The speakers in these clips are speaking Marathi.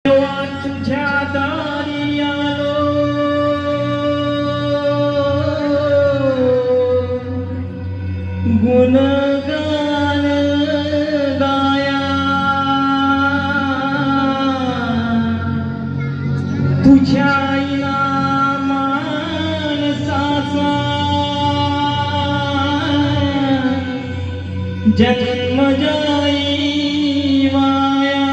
तुझ्या दारी आलो गुणगान गाया तुझ्या माणसाचा जन्म जाई वाया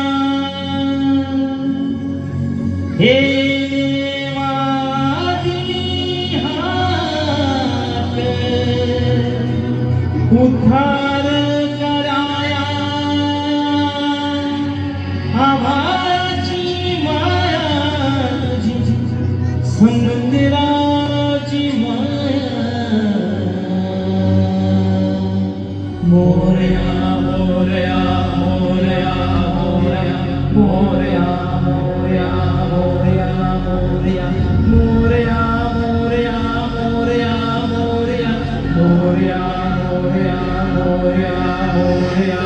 हे देवा दिली हाक उद्धार कराया आभाची माया तुझी समुद्राची माया मोरया मोरया मोरया मोरया मोरया मोरया मोरया मोरया मोरया मोरया मोरया मोरया मोरया मोरया मोरया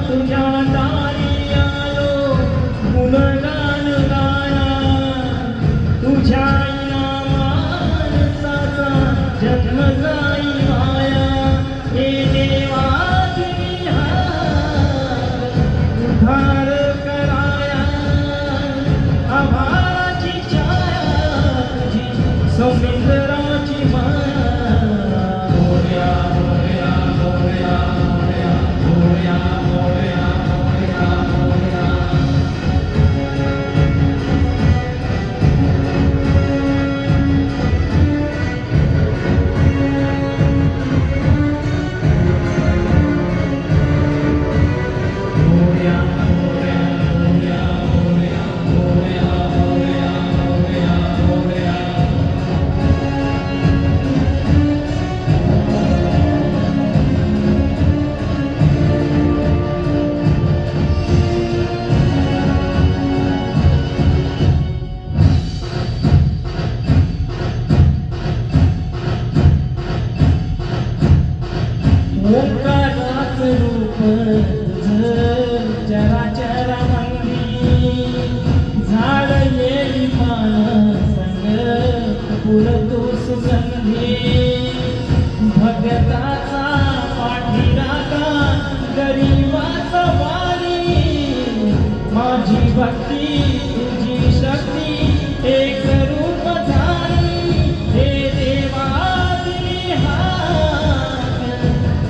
तुझ्या दारी आलो गुणगान गाया तुझ्या माणसाचा जन्म जाई वाया हे देवा दिली हाक उद्धार कराया आभाची छाया तुझी समुद्राची माया मोरया मोरया मोरया मोरया मोरया ओंकाराच रूप चराचरामंदी झाड येई पान संग पुरतो सुगंधी भगताचा पाठीरागा गरीबाचा वारी माझी भक्ती तुझी शक्ती एक रूप धारी हे देवा दिली हाक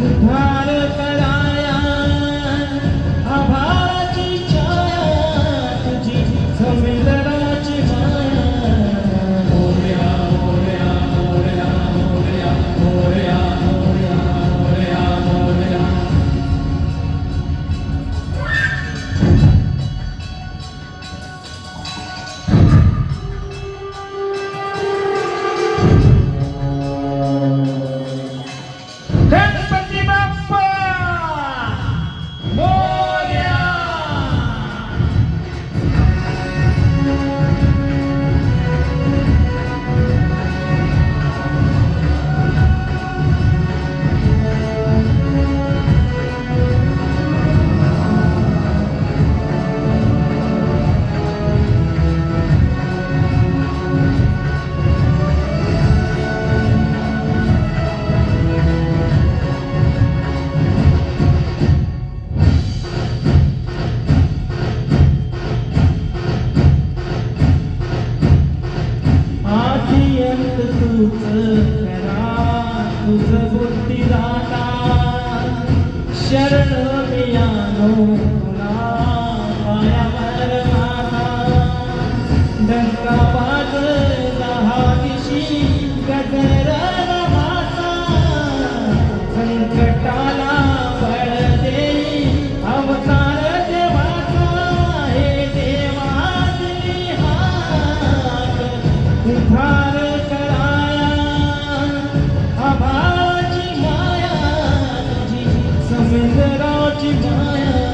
उद्धार कराया आभाची छाया तुझी समुद्राची माया मोरया मोरया मोरया मोरया मोरया मोरया मोरया मोरया गणपती बाप्पा मोरया तुझ बुद्धिदाता शरण मी आलो तुला पायावर माता डंका वाजला हा दिशी गजर माता संकटाला बळ देई अवतार देवाचा हे देवा दिली हाक उद्धार माया